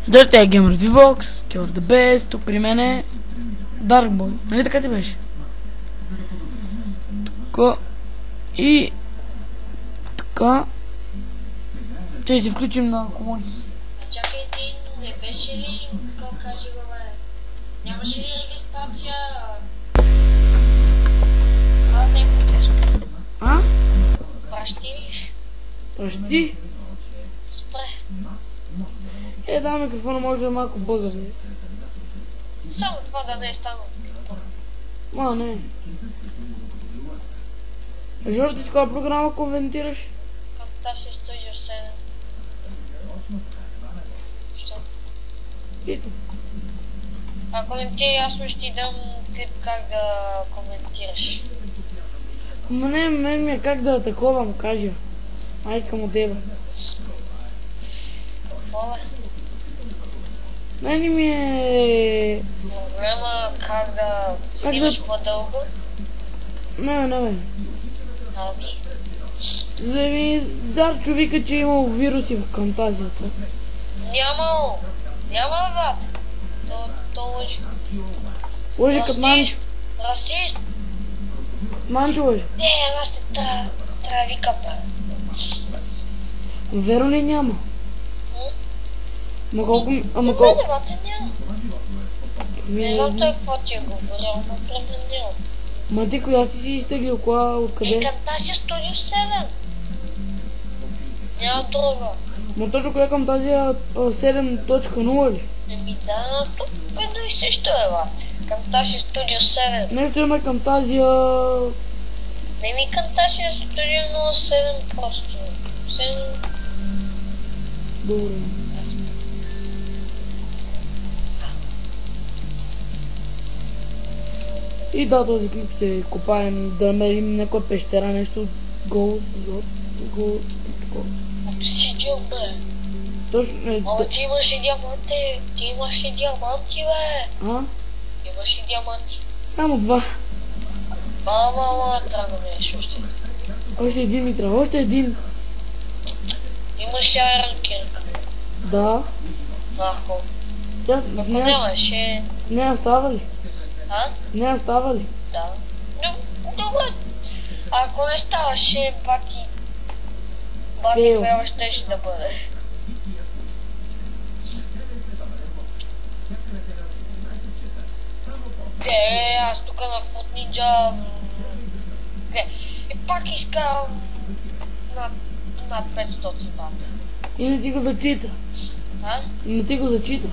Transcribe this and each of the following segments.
Здравейте, Gamer VBOX, Killer the Best, тук при мен е Darkboy. Нали така ти беше? Така. И... така. Че си включим на комуни. Чакай, ти не беше ли, така кажи го, бе? Нямаше ли регистрация? Не пращи. А? Пращи ли? Пращи? Спре. Да, микрофона може да е малко бъга, бе. Само това да не е станало. Не. Жор, ти с коя програма коментираш? Camtasia Studio 7. Що? Ето. А коментирай, аз ще ти дам клип как да коментираш. Не, мен ми е как да таковам, кажа. Майка му деба. Какво, бе? Мен ми е... Проблема как да снимаш по-дълго? Не, бе. Ами? Зарчо вика, че е имал вируси в Камтазията. Няма, брат. То лъжи. Лъжи като Манчо. Расист. Манчо лъжи. Не, аз те трябва викам, бе. Веро ли няма? Ама колко... Мене, бате, няма. Не знам той какво ти е говорил, но при мен няма. Ма ти коя си изтеглил кола, откъде? Camtasia Studio 7. Няма друга. Ма точно коя Camtasia 7.0 ли? Да, тук едно и също е, бате. Camtasia Studio 7. Нещо има Camtasia... Не ми Camtasia Studio 07 просто. 7... Добре. И да, този клип ще копаем, да намерим някоя пещера, нещо гол, такова. Сидил, бе. Точно е... Ама ти имаш и диаманти. Ти имаш и диаманти, бе. А? Имаш и диаманти. Само два. Мама, трябва да ме още. Още един ми трябва, още един. Имаш ли Iron King? Да. Ахо. Тя Ако нямаш, с нея става ли? А? С нея става ли? Да. Но, добре. Ако не ставаше, бати... Бати хвела щеше да бъде. Аз тук на Food Ninja... И пак изкарам над 500 бата. И не ти го зачита. А? Не ти го зачита.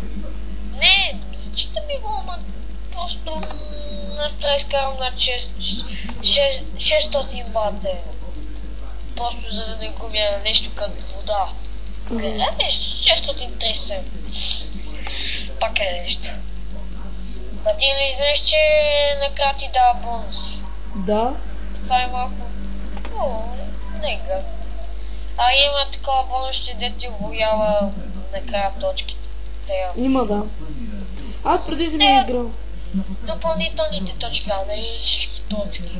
Не, зачита ми го, ама просто аз трябва да изкарам над 600 бата. Просто за да не губя нещо като вода. 630. Пак е нещо. А ти ли знаеш, че накрая ти дава бонуси? Да. Това е малко... нега. А има такова бонус, че де ти увоява накрая точките. Има, да. Аз преди си ми е играл. Допълнителните точки, а не всички точки.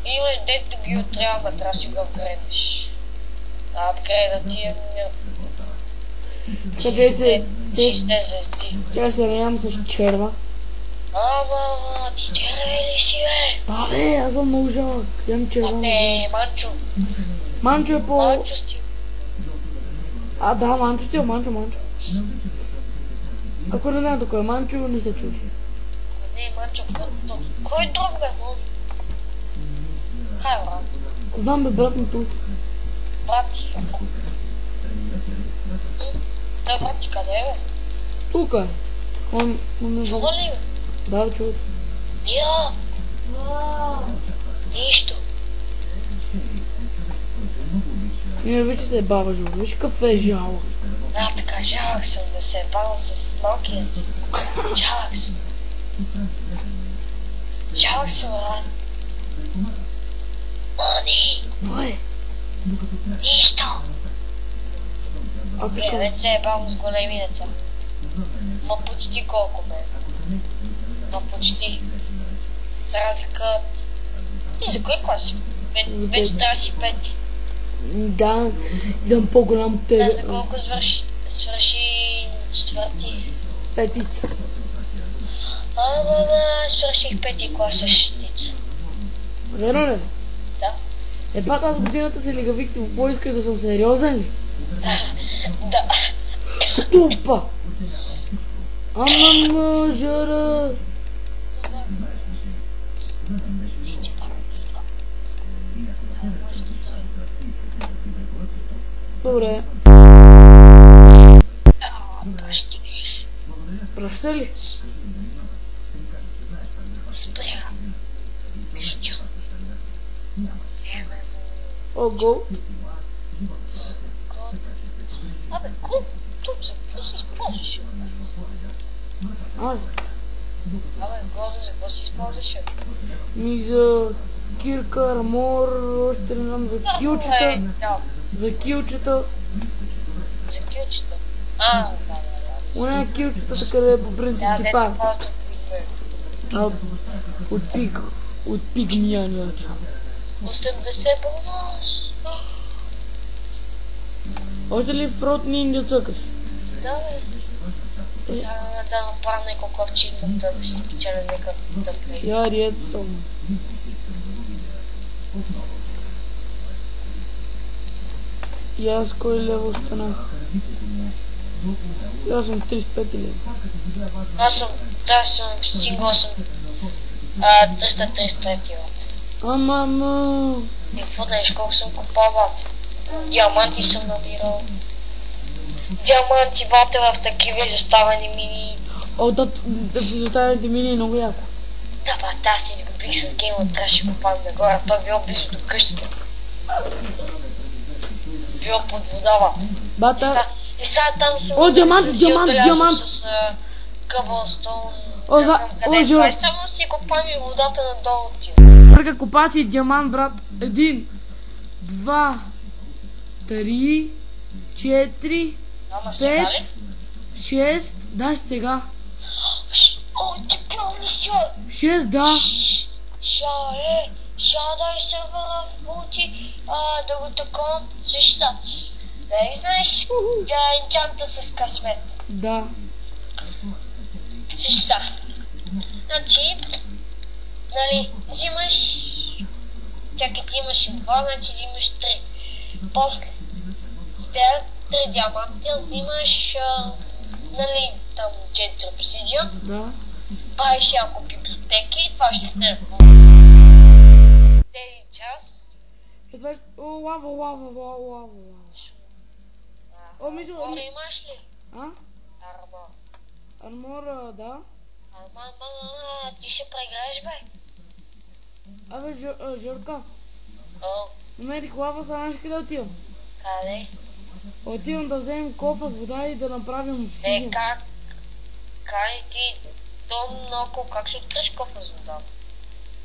Имаш дето ги отрява, трябва да си го вредиш. Апгрейда ти е... 60 звезди. Тя се наям с черва. Ама, ти черве ли си, бе? Да, бе, аз съм много жалък. Ям черва. Не, Манчо. Манчо е по... Манчо стил. Да, Манчо стил, Манчо. Ако не знам кой е Манчо, не сте чули. Не, Манчо, кой друг, бе, мон? Хай, брат. Знам, бе, брат на Туф. Брат ти. Той брат ти къде е, бе? Тук е. Он не Чува ли, бе? Да, чувате. Я! Нищо. Не, вече се е баба Жо. Виж какъв е жалък. Така, жалък съм да се ебавам с малкия си. Жалък съм. Жалък съм, брат. Мани! Кое? Нищо! Така. Вече се ебавам с големи деца. Ма почти колко, бе. Ма почти. За разлика... Ти за кой клас си? Вече трябва да си пети. Да, съм по-голям от тебе. За колко свърши четвърти. Петица. Свърших пети клас с шестица. Верно ли? Да. Епа тази годината се лигавихте, в какво искаш да съм сериозен ли? Да. Тупа! Ама мъжара! Добре. Пращиш. Праща ли? Спря. Кричо. О, гол. Абе, куп, тук за какво се използваше? Ай, Абе, горе за какво се използваше? ми за кирка, армор, още не знам, за килчета. Да, За килчета. за килчета. Да. Уня килчетата, къде по принцип Да, ти дето пак. палата От пик миянията. 80 бонус. Още ли в Род Нинджа цъкаш? Да, бе. Да направя няколко апчинмента, да си спечеля някакъв тъплей. Я Редстоун. И аз кой лево станах? И аз съм 35 лево. Аз съм стигнал съм 333 ват. Ама. И какво да еш, колко съм купал ват? Диаманти съм намирал. Диаманти вата в такива изоставени мини. О, да, в изоставените мини е много яко. Да, бата, аз си изгубих с гейма, трябваше да попадам нагоре, той било близо до къщата. Било под вода, ба. Бата. И сега там съм... О, диамант, съм си диамант, отбелязал диамант. С къбълстоун. О, Не за- знам къде о, е Жор. това. И само си копам и водата надолу отива. Бърга, копа си диамант, брат. 1, 2, 3, 4, Ама сега ли? 5, 6. Да, сега. О, ти помниш, че... 6, да. Ша дай сервера в мулти, да го таком, също. Дали знаеш, енчанта с късмет. Да. Също. Значи, нали, взимаш... Чакай, ти имаш 2, значи взимаш 3. После, с тези 3 диаманти взимаш, нали, там 4 обсидиан. Да. Правиш няколко библиотеки, това ще те един час. Е, това е... О, лава, лава, лава, лава. О, между... Армор имаш ли? А? Армор. Армора, да. Ти ще преграеш, бе. Абе, Жорка. О, Намерих лава, знаеш къде отивам? къде? Отивам да вземем кофа с вода и да направим Не, обсидиан. как? Кай ти? То много, как ще откриеш кофа с вода?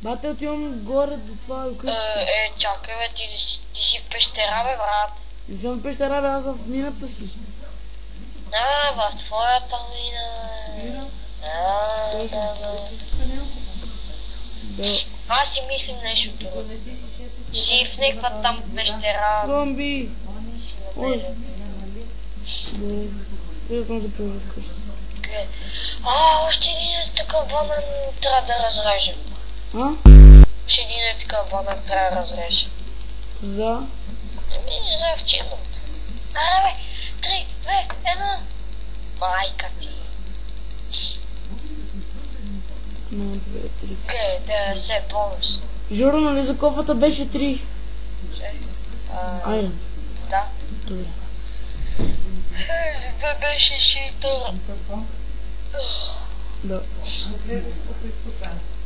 Бате, отивам горе до това до къщата. Чакай, бе, ти си в пещера, бе, брат. Не съм в пещера, бе, аз съм в мината си. В твоята мина. Да. Да. Аз си мислим нещо друго. Си в някаква там пещера. Зомби! Си Ой. намерим. Добре. Сега съм се превърна в къщата. Още един такъв банан трябва да разрежем. А? Още един такъв банан трябва да разрежем. За? Не знам в черното. Аре бе, 3, 2, 1. Майка ти. 1, 2, 3. Да се бонус. Жоро, нали за кофата беше 3? Айрон. Да. Добре. За това беше шейтър. Да.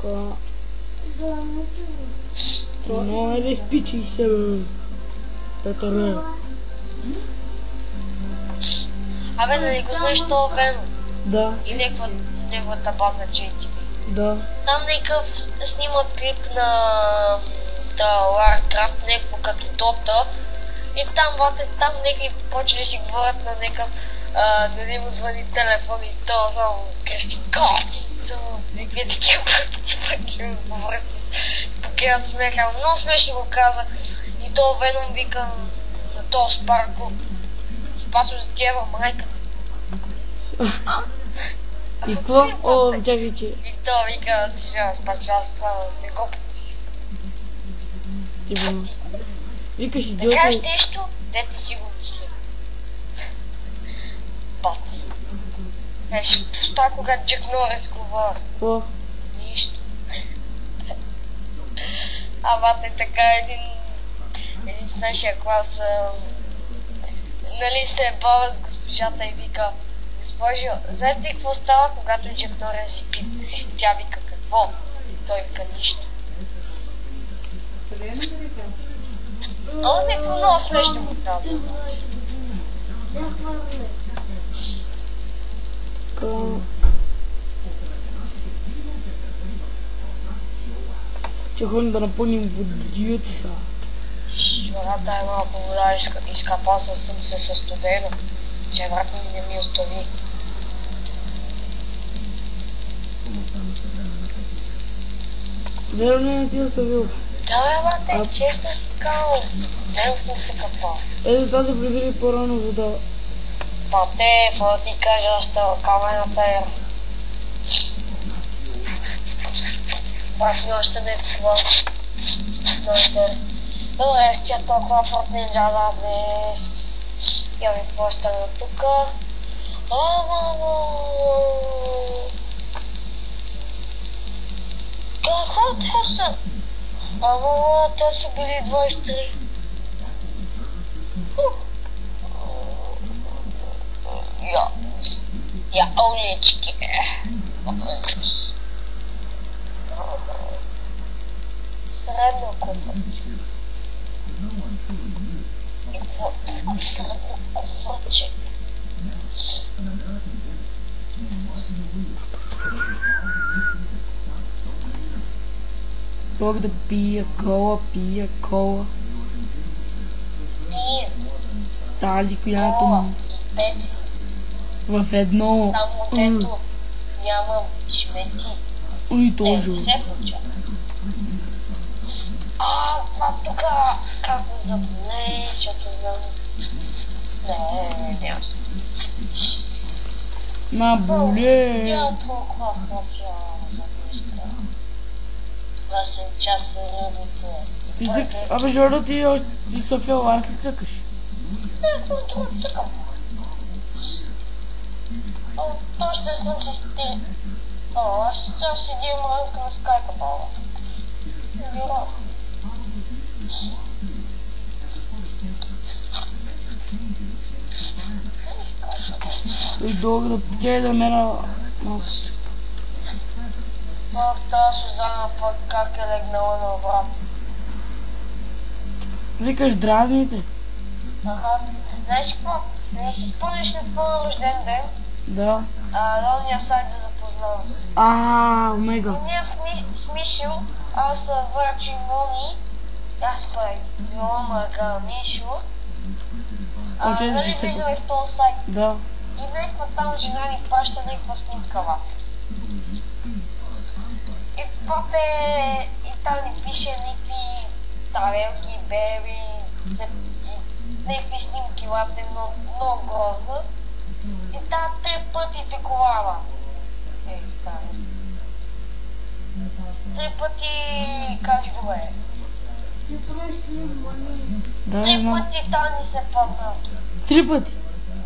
Ка... Но е спичай се, бе. Татаре. Абе, нали го знаеш това Веном? Да, И неговата банда JTB. да. Там някакъв снимат клип на Warcraft, някакво като Dota. И там някакви почали си говорят на някакъв, нали му звъни телефон и то само крещи готи, само някакви такива просто ти пък повръзни с покея смеха. Много смешно го каза. И то Веном вика на този Спарко. опасно за тия майка. И какво? О, чакай, че... И то вика, си жена спачва, аз това не го помисля. Ти бъл. Викаш Не идиота... кажеш нещо, де ти си го мисля. Бати. Ще пуста, когато Джек Норис говори. Какво? Нищо. Ама те така един в нашия клас нали се бава с госпожата и вика: госпожо, знаете ли какво става, когато Джек Норис ви пипне? И тя вика: какво? И той вика: нищо. О, някакво много смешно го казва. Че ходим да напълним водица. Водата е малко вода, изкапасал съм се със студено, че брат ми не ми остави. Верно не ти оставил. Да, бе, честно ти казвам. Него съм се капал. Ето това се прибери по-рано вода. Бате, какво ти кажа, остава камената ера. Брат ми още не е това. Дойде. Добре, ще е толкова Форт Нинджада днес. Я ви постана тука. Мамо! Какво те са? Мамо, те са били 23. Я олички. Средно куфа. И какво? Средно куфаче. Мога да пия кола. Пие. Тази, която... Кола и пепси. В едно... Само дето нямам шмети. И тоже. Не се получава. Това тука как да заболее, защото знам... Не, няма се. Наболе. Тя толкова София за близка. 8 часа работа. Абе, Жоро, ти София, аз ли цъкаш? Какво друго цъкам? То ще съм си стили. Аз сега седим ранка на скайпа, баба. Вира. И долу да тя да мера малко цък. Тази Сузана пък как е легнала на обрат. Викаш дразните? Аха. Знаеш какво? Не си спомниш на твоя рожден ден? Да. Родния сайт за запознаване. Омега. Ние с Мишо, аз Врачи Мони, аз правих Зломага Мишо. Нали влизаме в този сайт? Да. И някаква там жена ни праща някаква снимка вас. И поте и там ни пише някакви тарелки, бери, някакви снимки лапте, много грозно. И тази 3 пъти тековава. Три пъти, кажи го бе. Да, не 3 знам. пъти там ни се падна. 3 пъти?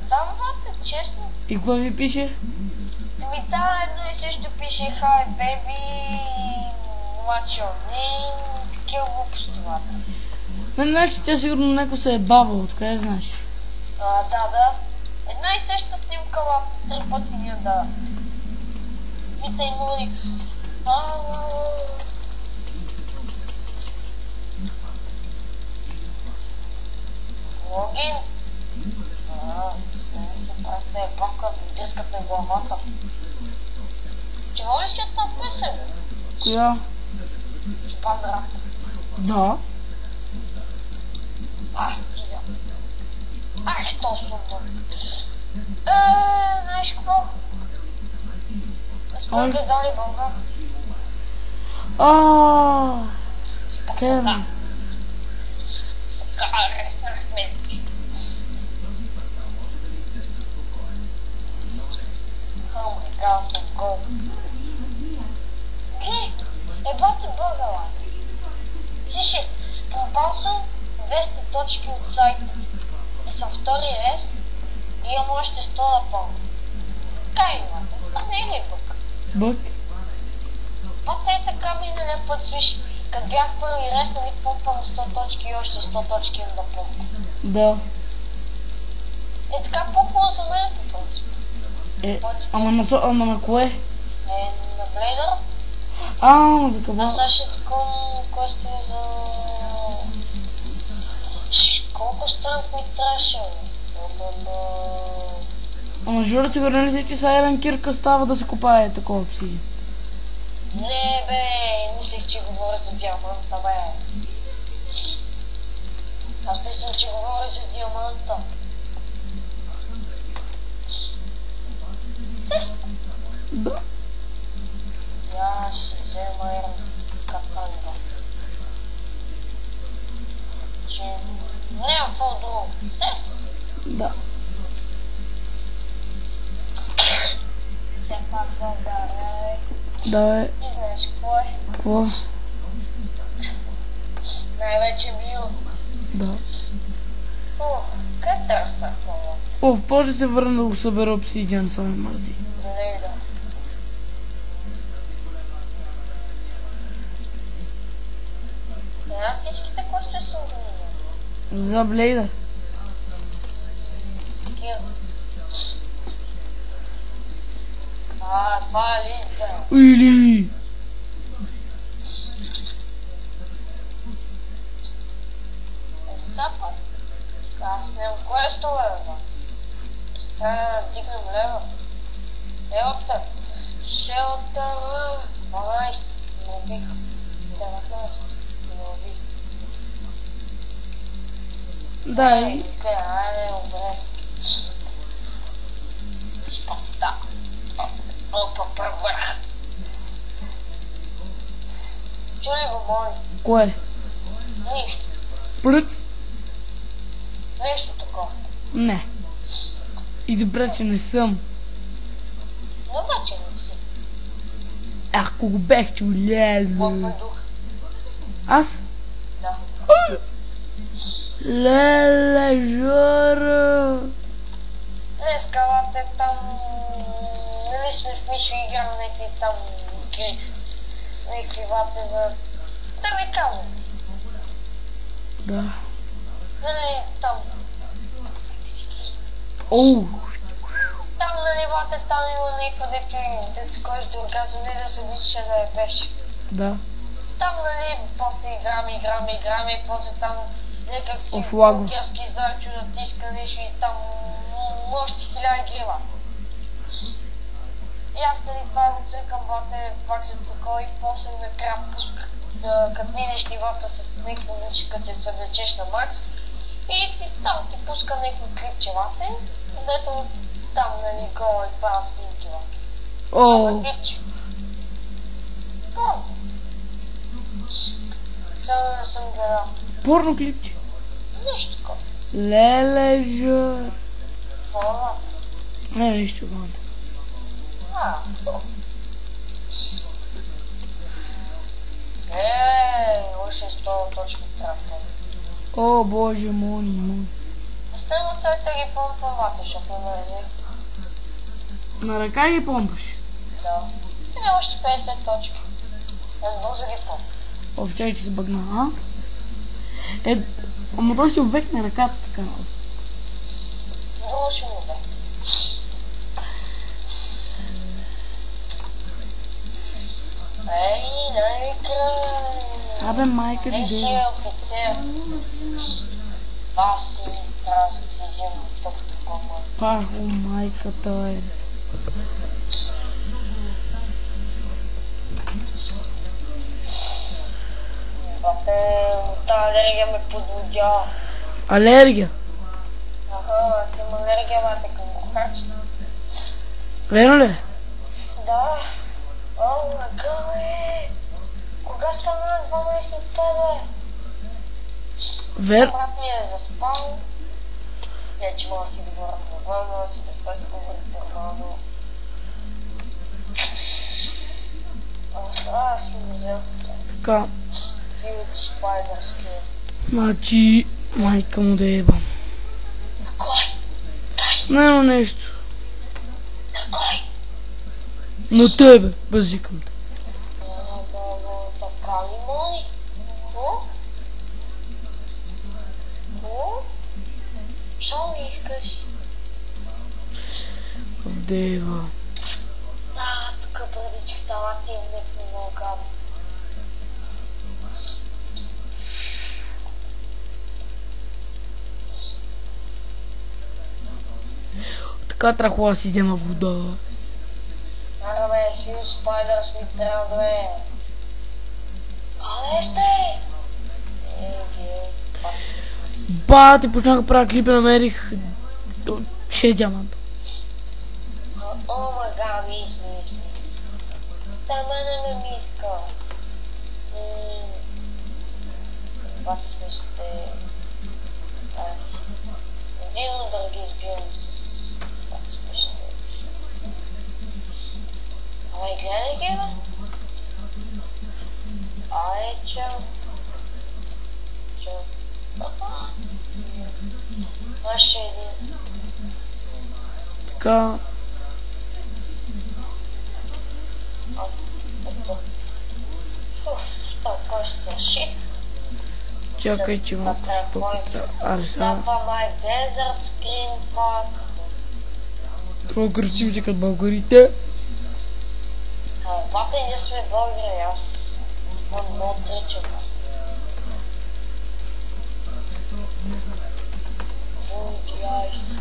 Да, брате, честно. И какво ви пише? Да, едно и също пише Hi baby, what's your name, такива глупости, брате. Значи тя сигурно някой се е бавал, откъде знаеш? Да. Една и съща снимка, 3 пъти ни я дава. Питай Мони. Логин. Смени се правите бабка, дискате главата. Чего ли си това песен? Коя? Шпандра. Да. Аз стига. Ах, то сумно. Знаеш какво? Сме гледали Българ. Ферма. Така, реснахме. Закопал съм 200 точки от сайта. И съм втори рез и имам още 100 да пълна. Така имате. А не е ли бък? Бък? Пата е така миналия път, свиш. Като бях първи рез, нали помпам 100 точки и още 100 точки им да помпам. Да. Е така по-хубаво за мен по принцип. Ама на кое? На Блейдър. За кабал. Аз сега ще такова квесто за... Колко странт ми трябваше, бе? Ама Жора, сигурно ли си, че с Айран Кирка става да се копае такова обсидиан? Не, бе, мислех, че говоря за диаманта, бе. Аз мислям, че говоря за диаманта. Да. Я ще взема Айран Капанга. Че... Нямам какво друго. Сес? Да. Все пак България. Да, бе. И знаеш какво е? Какво? Най-вече бил. Да. Къде трябва са хвалят? Може да се върна да го събера обсидиан, само мързи. Не, да. Аз всичките костюми съм доминал. За Блейдър. Това е лист, бе. Или... Сапът. Аз нямам квесто, бе. Трябва да дигнем лева. Елта. Шелтър. 12. Не убих. 19. Не убих. Да, и... Айде, добре. Шпацата. Опа, превърх. Чули го, мой? Кое? Нищо. Пръц? Нещо такова. Не. И добре, че не съм. Добре, че не си. Ако го бех чул, Бог дух. Аз? Да. Леле, Жора. Днеска, лате, там... Нали сме в Мишо и играм някакви там... Някакви вате за... Да ви казвам. Да. Нали, там... Оу. Там, нали, вате, там има някаква дето който да оргазъм, не да се виждаше да я беше. Да. Там, нали, после играме и после там някак си Офлаго. зарчу натиска нещо и там още 1000 игрива. И аз нали това го цъкам, бате, пак се такова и после накрая пусках, като минеш нивата с някакво вече, като се влечеш на макс. И ти там ти пуска някакво клипче, бате, дето там нали гола и пара снимки, бате. О. Клипче. Помните? Само съм гледал. Порно клипче. Нещо такова. Леле, Жора. По-лата. Не, нищо, банда. Още 100 точки трябва. О, боже, мони. Оставям от сайта ги помпамата, защото ме мързи. На ръка ги помпаш? Да. И още 50 точки. Аз бързо ги помпам. О, чай, че се бъгна, а? Ама то ще увекне ръката така. Друго ще му бе. Ей, най-край. Абе, майка ли Не си де? е офицер. Аз си трябва да си взема тъп такова. Пахо, майката е. Бате, тази алергия ме подводява. Алергия? Аха, аз имам алергия, бате, към кухарчета. Верно ли? Да. О, нага, бе. Кога стана на 12-те, бе? Верно? Брат ми е заспал. Не, че мога да си говоря нормално, да си представя си говоря нормално. Аз ми взел. Така. Huge spider skin. Значи, майка му да ебам. На кой? На едно нещо. На кой? На тебе, базикам те. Така ли май? Що ми искаш? В дева. Тук брадичка талата им не много гадно. Така трябва да си взема вода. Абе, Хю Спайдър ми трябва да е. Къде сте? Ба, ти почнах да правя клипа, намерих 6 диаманта. О, мага, мис. Та мене не ми иска. Това се смислите. Дивно да ги избивам с това се смислите. Ай, гледай ги, бе. Ай, чао. Още един. Така. Кой се свърши? Чакай, че малко ще покатра. Арса. Това май дезерт скрин пак. Това кръстим се като българите. Бате, ние сме българи, аз не отричам. Айс.